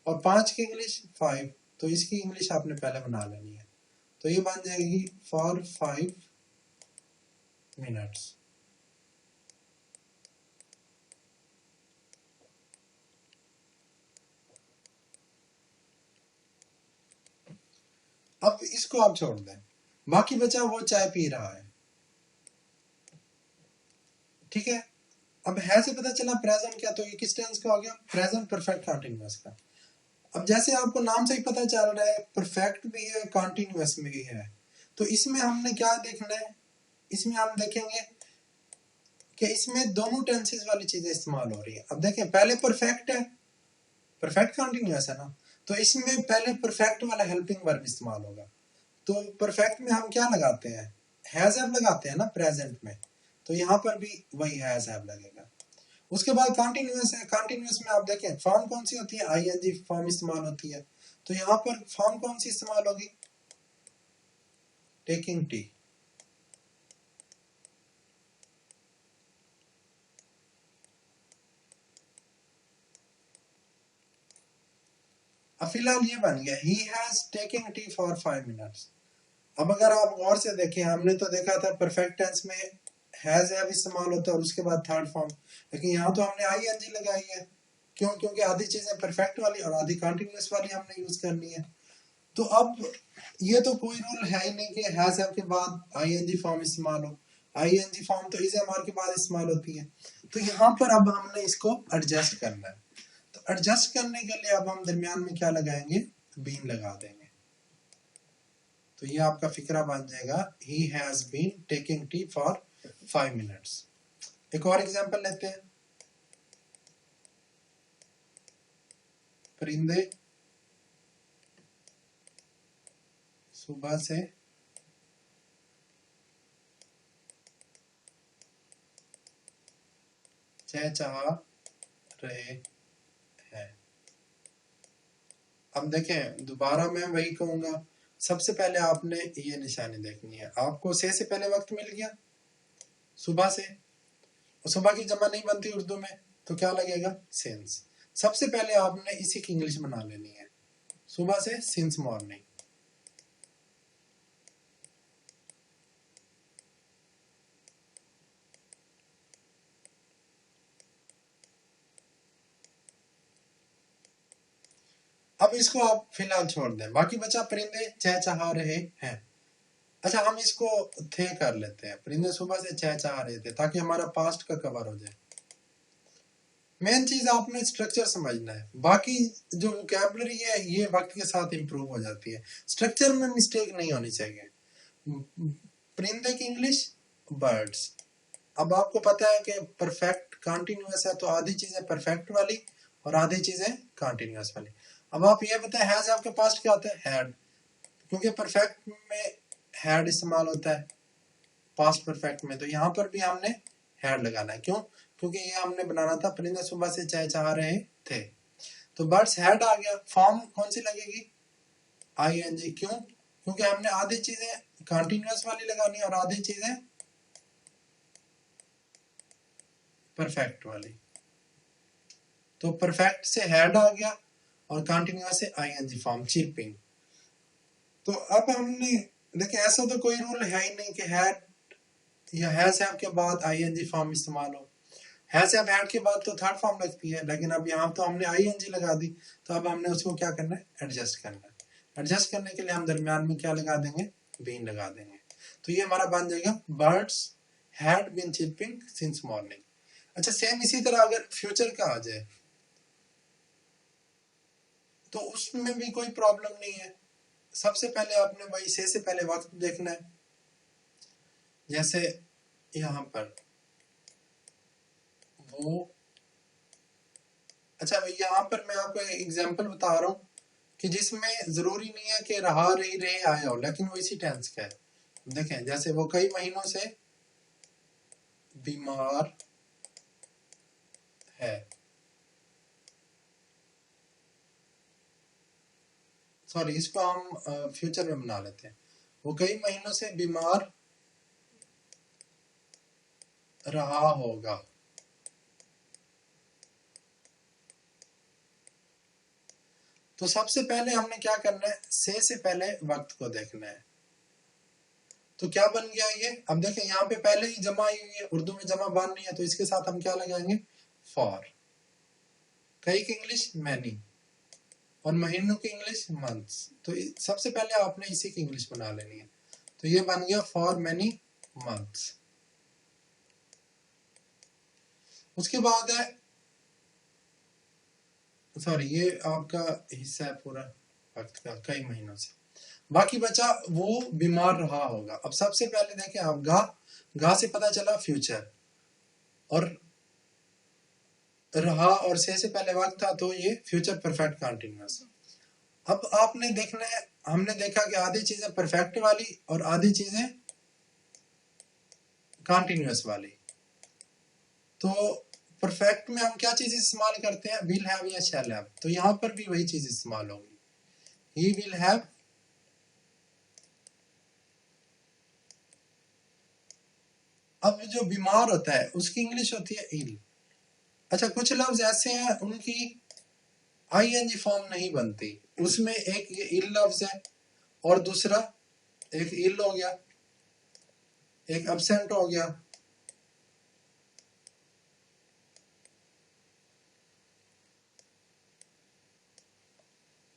और 5 की इंग्लिश 5, तो इसकी इंग्लिश आपने पहले बना लेनी है, तो ये बन जाएगी फॉर 5 मिनट्स। अब इसको आप छोड़ दें, बाकी बचा वो चाय पी रहा है, ठीक है। अब है से पता चला प्रेजेंट क्या, तो ये किस टेंस का हो गया? प्रेजेंट परफेक्ट कंटीन्यूअस का। अब जैसे आपको नाम से ही पता चल रहा है, परफेक्ट भी है कंटीन्यूअस में भी है, तो इसमें हमने क्या देखना है? इसमें हम देखेंगे कि इसमें दोनों टेंसेस वाली चीजें इस्तेमाल हो रही है। अब देखें, पहले परफेक्ट है, परफेक्ट कंटीन्यूअस है ना, तो इसमें पहले परफेक्ट वाला हेल्पिंग वर्ब इस्तेमाल होगा। तो परफेक्ट में हम क्या लगाते हैं? हैज हैव लगाते हैं ना प्रेजेंट में, तो यहाँ पर भी वही हैज हैव लगेगा। उसके बाद कंटीन्यूअस है, कंटीन्यूअस में आप देखें फॉर्म कौन सी होती है? आईएनजी फॉर्म इस्तेमाल होती है, तो यहाँ पर फॉर्म कौन सी इस्तेमाल होगी? Taking tea. अब फिलहाल ये बन गया, he has taking tea for 5 minutes. अब अगर आप गौर से देखें, हमने तो देखा था परफेक्ट टेंस में हैज हैव इस्तेमाल होता है और उसके बाद थर्ड फॉर्म, लेकिन यहाँ तो हमने आईएनजी लगाई है। क्यों? क्योंकि आधी चीजें परफेक्ट वाली और आधी कंटीन्यूअस वाली हमने यूज करनी है। तो अब ये तो कोई रूल है ही नहीं कि हैज हैव के बाद आईएनजी फॉर्म इस्तेमाल हो। आईएनजी फॉर्म तो इज एमआर के बाद इस्तेमाल होती है। तो यहाँ पर अब हमने इसको एडजस्ट करना है, तो एडजस्ट करने के लिए अब हम दरमियान में क्या लगाएंगे? बीन लगा देंगे, तो ये आपका फिक्रा बन जाएगा, he has been taking tea for 5 minutes. एक और एग्जांपल लेते हैं, परिंदे सुबह से चहचहा रहे हैं। अब देखें, दोबारा मैं वही कहूंगा, सबसे पहले आपने ये निशानी देखनी है। आपको से पहले वक्त मिल गया, सुबह से, और सुबह की जमा नहीं बनती उर्दू में, तो क्या लगेगा? सिंस। सबसे पहले आपने इसी की इंग्लिश बना लेनी है, सुबह से सिंस मॉर्निंग। अब इसको आप फिलहाल छोड़ दें, बाकी बचा परिंदे चहचहा रहे हैं। अच्छा, हम इसको थे कर लेते हैं, परिंदे सुबह से चहचहा रहे थे, ताकि हमारा पास्ट का कवर हो जाए। मेन चीज आपने स्ट्रक्चर समझना है, बाकी जो वोकैबुलरी है ये वक्त के साथ इंप्रूव हो जाती है, स्ट्रक्चर में मिस्टेक नहीं होनी चाहिए। परिंदे की इंग्लिश बर्ड्स। अब आपको पता है कि परफेक्ट कंटिन्यूअस है, तो आधी चीजें परफेक्ट वाली और आधी चीजें कंटिन्यूअस वाली। अब आप ये बताएं, हैज आपके पास क्या होता है? हैड, क्योंकि परफेक्ट में हैड इस्तेमाल होता है पास्ट परफेक्ट में, तो यहाँ पर भी हमने हैड लगाना है। क्यों? क्योंकि ये हमने बनाना था परिंदे सुबह से चहचहा रहे थे, तो बर्ड्स हैड आ गया। फॉर्म कौन सी लगेगी? आईएनजी। क्यों? क्योंकि हमने आधी चीजें कंटिन्यूअस वाली लगानी और आधी चीजें परफेक्ट वाली, तो परफेक्ट से हैड आ गया और कंटिन्यूअस से आईएनजी फॉर्म, चीपिंग। तो अब हमने देखिए, ऐसा तो कोई रूल है ही नहीं कि हैड या हैज हैव के बाद आईएनजी फॉर्म इस्तेमाल हो। हैज हैव हैड के बाद तो थर्ड फॉर्म लगती है, लेकिन अब यहाँ तो हमने आईएनजी लगा दी, तो अब हमने उसको क्या करना है? एडजस्ट करना है। एडजस्ट करने के लिए हम दरमियान में क्या लगा देंगे? बीन लगा देंगे। तो ये हमारा बन जाएगा birds had been chipping since morning. अच्छा, सेम इसी तरह अगर फ्यूचर का आ जाए तो उसमें भी कोई प्रॉब्लम नहीं है। सबसे पहले आपने भाई से पहले वक्त देखना है। जैसे यहां पर वो, अच्छा यहां पर मैं आपको एक एग्जांपल बता रहा हूं कि जिसमें जरूरी नहीं है कि रहा रही रहे आया हो, लेकिन वो इसी टेंस का है। देखें, जैसे वो कई महीनों से बीमार है, सॉरी इसको हम फ्यूचर में बना लेते हैं। वो कई महीनों से बीमार रहा होगा। तो सबसे पहले हमने क्या करना है? से पहले वक्त को देखना है। तो क्या बन गया ये? अब देखें, यहाँ पे पहले ही जमा आई हुई है, उर्दू में जमा बान नहीं है, तो इसके साथ हम क्या लगाएंगे? फॉर। कई की इंग्लिश मैनी और महीनों की इंग्लिश मंथ्स। तो सबसे पहले आपने इसी की इंग्लिश बना लेनी है। तो ये बन गया फॉर मैनी मंथ्स। उसके बाद है, सॉरी ये आपका हिस्सा है पूरा वक्त का, कई महीनों से। बाकी बचा वो बीमार रहा होगा। अब सबसे पहले देखें आप, गा से पता चला फ्यूचर, और रहा और से पहले वक्त था, तो ये फ्यूचर परफेक्ट कंटिन्यूअस। अब आपने देखना है, हमने देखा कि आधी चीजें परफेक्ट वाली और आधी चीजें कंटिन्यूअस वाली। तो परफेक्ट में हम क्या चीज इस्तेमाल करते हैं? विल हैव या शैल हैव। तो यहां पर भी वही चीज इस्तेमाल होगी, ही विल हैव। अब जो बीमार होता है उसकी इंग्लिश होती है इल। अच्छा, कुछ लफ्ज ऐसे हैं उनकी आईएनजी फॉर्म नहीं बनती, उसमें एक ये इल लफ्ज है और दूसरा एक इल हो गया, एक एब्सेंट हो गया,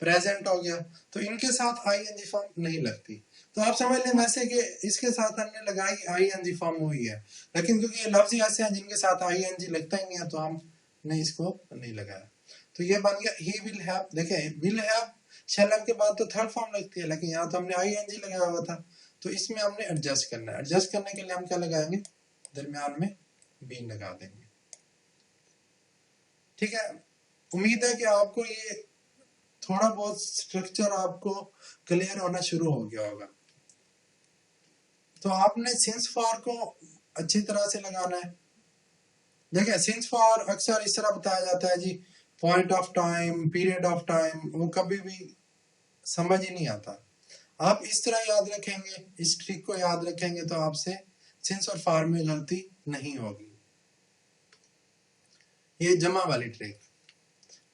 प्रेजेंट हो गया। तो इनके साथ आईएनजी फॉर्म नहीं लगती। तो आप समझ लें वैसे कि इसके साथ हमने लगाई आईएनजी फॉर्म हुई है, लेकिन क्योंकि ये लफ्ज ही ऐसे हैं जिनके साथ आईएनजी लगता ही नहीं है, तो हमने इसको नहीं लगाया। तो ये बन गया ही विल हैव। देखें, विल हैव शैल हैव के बाद तो थर्ड फॉर्म लगती है, लेकिन यहाँ तो हमने आईएनजी लगाया हुआ था, तो इसमें हमने एडजस्ट करना है। एडजस्ट करने के लिए हम क्या लगाएंगे? दरमियान में बीन लगा देंगे। ठीक है, उम्मीद है कि आपको ये थोड़ा बहुत स्ट्रक्चर आपको क्लियर होना शुरू हो गया होगा। तो आपने सिंस फॉर को अच्छी तरह से लगाना है। देखिए, सिंस फॉर अक्सर इस तरह बताया जाता है जी, point of time, period of time, वो कभी भी समझ ही नहीं आता। आप इस तरह याद रखेंगे, इस ट्रिक को याद रखेंगे, तो आपसे सिंस और फॉर में गलती नहीं होगी। ये जमा वाली ट्रिक,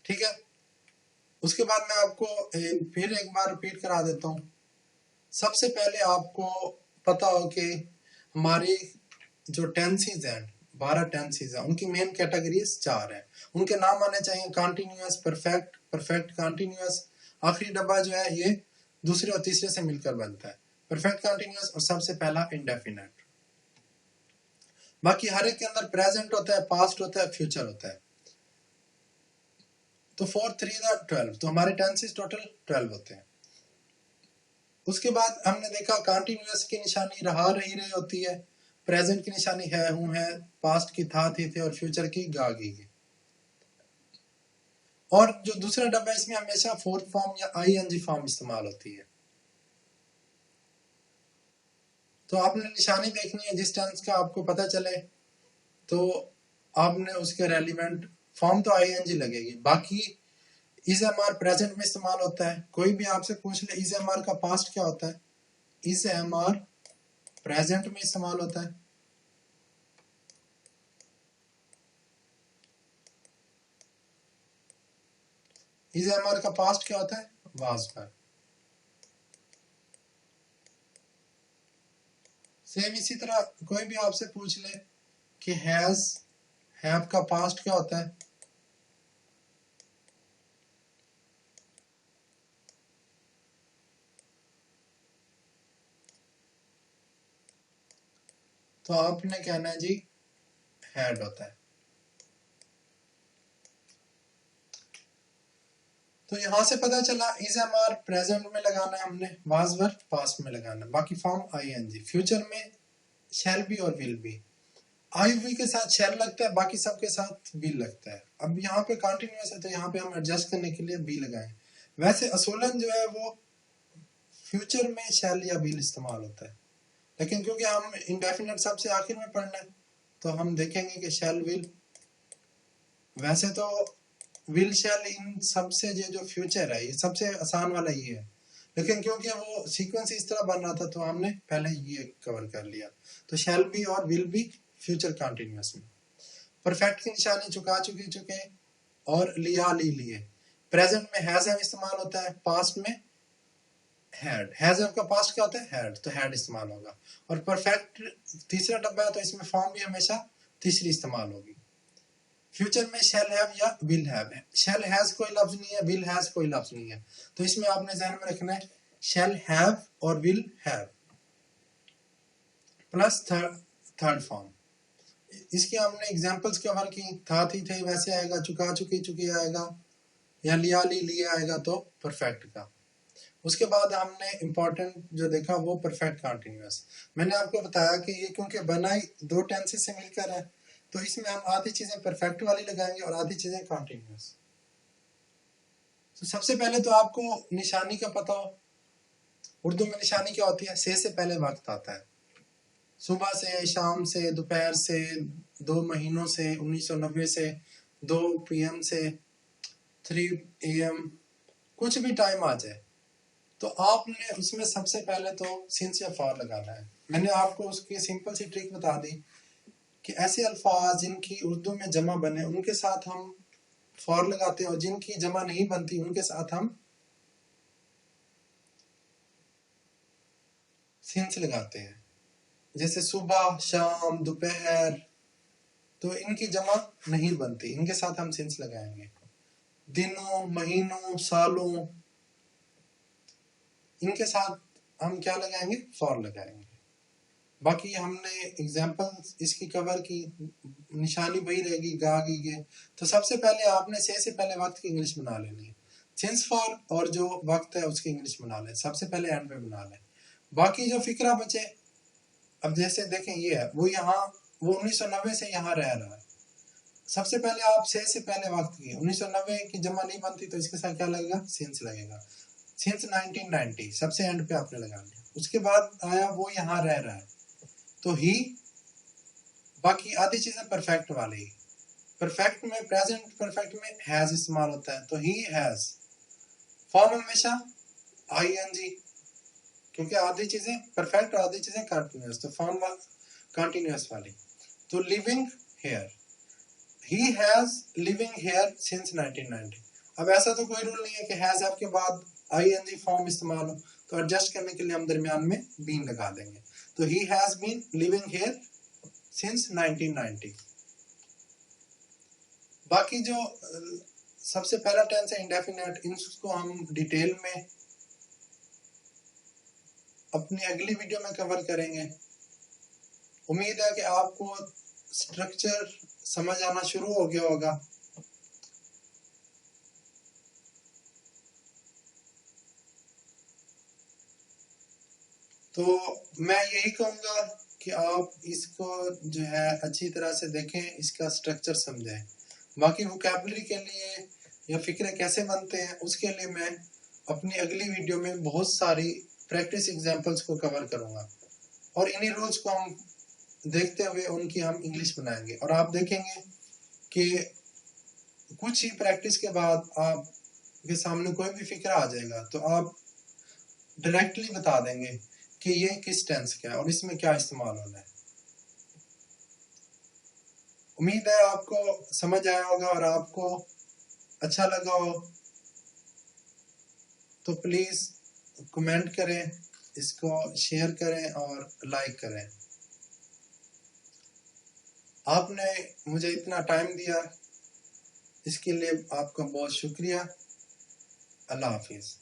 ठीक है। उसके बाद मैं आपको फिर एक बार रिपीट करा देता हूँ। सबसे पहले आपको पता हो कि हमारी जो टेंसेस हैं, 12 टेंसेस हैं, उनकी मेन कैटेगरीज 4 हैं। उनके नाम आने चाहिए कॉन्टिन्यूअस, परफेक्ट, परफेक्ट कॉन्टिन्यूअस। आखिरी डब्बा जो है ये दूसरे और तीसरे से मिलकर बनता है, परफेक्ट कॉन्टिन्यूअस और सबसे पहला इंडेफिनेट। बाकी हर एक के अंदर प्रेजेंट होता है, पास्ट होता है, फ्यूचर होता है। तो 4 3 12, तो हमारे टेंसेस टोटल 12 होते हैं। उसके बाद हमने देखा कॉन्टिन्यूअस की निशानी रहा रही रही होती है, प्रेजेंट की निशानी है हूं है, पास्ट की था थी थे और फ्यूचर की गा गी। और जो दूसरा डब्बा है इसमें हमेशा फोर्थ फॉर्म या आईएनजी फॉर्म इस्तेमाल होती है। तो आपने निशानी देखनी है जिस टेंस का आपको पता चले, तो आपने उसके रेलिवेंट फॉर्म तो आईएनजी लगेगी। बाकी इज एम आर प्रेजेंट में इस्तेमाल होता है। कोई भी आपसे पूछ ले इज एम आर का पास्ट क्या होता है, इज एम आर प्रेजेंट में इस्तेमाल होता है। इज एम आर का पास्ट क्या होता है, वाज पर। सेम इसी तरह कोई भी आपसे पूछ ले कि हैज, हैव का पास्ट क्या होता है, तो आपने कहना है जी हैड होता है। तो यहां से पता चला इज एम आर प्रेजेंट में लगाना है हमने, वाज वर पास्ट में लगाना है, बाकी फॉर्म आईएनजी। फ्यूचर में शैल बी और विल बी। आई वी के साथ शैल लगता है, बाकी सबके साथ विल लगता है। अब यहाँ पे कंटिन्यूअस है तो यहाँ पे हम एडजस्ट करने के लिए बी लगाएं। वैसे असूलन जो है वो फ्यूचर में शैल या विल इस्तेमाल होता है, लेकिन क्योंकि हम इंडेफिनेट सबसे आखिर में पढ़ना है तो हम देखेंगे कि शैल विल। वैसे तो विल शैल इन सबसे ये जो फ्यूचर है ये सबसे आसान वाला ये है, लेकिन क्योंकि वो सीक्वेंस इस तरह बन रहा था तो हमने पहले ये कवर कर लिया। तो शैल बी और विल बी फ्यूचर कंटिन्यूअस में। परफेक्ट की निशानी चुका चुके और लिया ली लिए। प्रेजेंट में हैज हैव इस्तेमाल होता है, पास्ट में हैड। हैज हैव का पास्ट क्या होता है, हैड, तो हैड इस्तेमाल होगा। और परफेक्ट तीसरा डब्बा है तो इसमें फॉर्म भी हमेशा तीसरी इस्तेमाल होगी। फ्यूचर में शैल हैव या विल हैव है। शैल हैज कोई लफ्ज नहीं है, विल हैज कोई लफ्ज नहीं है, तो इसमें आपने ध्यान में रखना है शैल हैव और will have plus third form. इसके हमने एग्जांपल्स कवर की, था थी थे वैसे आएगा, चुका चुकी चुकी आएगा, या लिया ली लिए आएगा तो परफेक्ट का। उसके बाद हमने इंपॉर्टेंट जो देखा वो परफेक्ट कंटिन्यूअस। मैंने आपको बताया कि ये क्योंकि बनाई दो टेंसेस से मिलकर है तो इसमें हम आधी चीजें परफेक्ट वाली लगाएंगे और आधी चीजें कंटिन्यूअस। तो सबसे पहले तो आपको निशानी का पता हो। उर्दू में निशानी क्या होती है, से पहले वक्त आता है। सुबह से, शाम से, दोपहर से, 2 महीनों से, 1990 से, 2 PM से, 3 AM, कुछ भी टाइम आ जाए तो आपने उसमें सबसे पहले तो सिंस या फॉर लगाना है। मैंने आपको उसकी सिंपल सी ट्रिक बता दी कि ऐसे अल्फाज जिनकी उर्दू में जमा बने उनके साथ हम फॉर लगाते हैं और जिनकी जमा नहीं बनती उनके साथ हम सिंस लगाते हैं। जैसे सुबह, शाम, दोपहर, तो इनकी जमा नहीं बनती, इनके साथ हम सिंस लगाएंगे। दिनों, महीनों, सालों, इनके साथ हम क्या लगाएंगे, फॉर लगाएंगे। बाकी हमने एग्जाम्पल इसकी कवर की, निशानी वही रहेगी गा गी गे। तो सबसे पहले आपने से पहले वक्त की इंग्लिश बना लेनी है। सिंस फॉर और जो वक्त है उसकी इंग्लिश बना लें, सबसे पहले एंड पे बना लें। बाकी जो फिक्रा बचे, अब जैसे देखें ये है वो यहाँ, वो 1990 से यहाँ रह रहा है। सबसे पहले आप से पहले वक्त की 1990 की जमा नहीं बनती तो इसके साथ क्या लगेगा, सिंस लगेगा। सिंस 1990 सबसे एंड पे आपने लगा लिया। उसके बाद आया वो यहाँ रह रहा है तो ही। बाकी आधी चीजें परफेक्ट वाली। परफेक्ट में, प्रेजेंट परफेक्ट में हैज इस्तेमाल होता है तो ही हैज। फॉर्म हमेशा आईएनजी, क्योंकि आधी चीजें परफेक्ट और आधी चीजें कंटिन्यूअस, तो फॉर्म कंटिन्यूअस वाली। तो living here, he has living here since 1990। अब ऐसा तो कोई रूल नहीं है कि हैज आपके बाद आईएनजी फॉर्म इस्तेमाल हो, तो एडजस्ट करने के लिए हम दरमियान में बीन लगा देंगे। तो he has been living here since 1990। बाकी जो सबसे पहला टेंस है इंडेफिनेट, इसको हम डिटेल में अपनी अगली वीडियो में कवर करेंगे। उम्मीद है कि आपको स्ट्रक्चर समझ आना शुरू हो गया होगा। तो मैं यही कहूँगा कि आप इसको जो है अच्छी तरह से देखें, इसका स्ट्रक्चर समझें। बाकी वोकैबुलरी के लिए या फिक्रे कैसे बनते हैं उसके लिए मैं अपनी अगली वीडियो में बहुत सारी प्रैक्टिस एग्जांपल्स को कवर करूँगा, और इन्हीं रूल्स को हम देखते हुए उनकी हम इंग्लिश बनाएंगे। और आप देखेंगे कि कुछ ही प्रैक्टिस के बाद आपके सामने कोई भी फिक्र आ जाएगा तो आप डायरेक्टली बता देंगे कि ये किस टेंस का है और इसमें क्या इस्तेमाल होना है। उम्मीद है आपको समझ आया होगा और आपको अच्छा लगा हो, तो प्लीज कमेंट करें, इसको शेयर करें और लाइक करें। आपने मुझे इतना टाइम दिया, इसके लिए आपका बहुत शुक्रिया। अल्लाह हाफिज।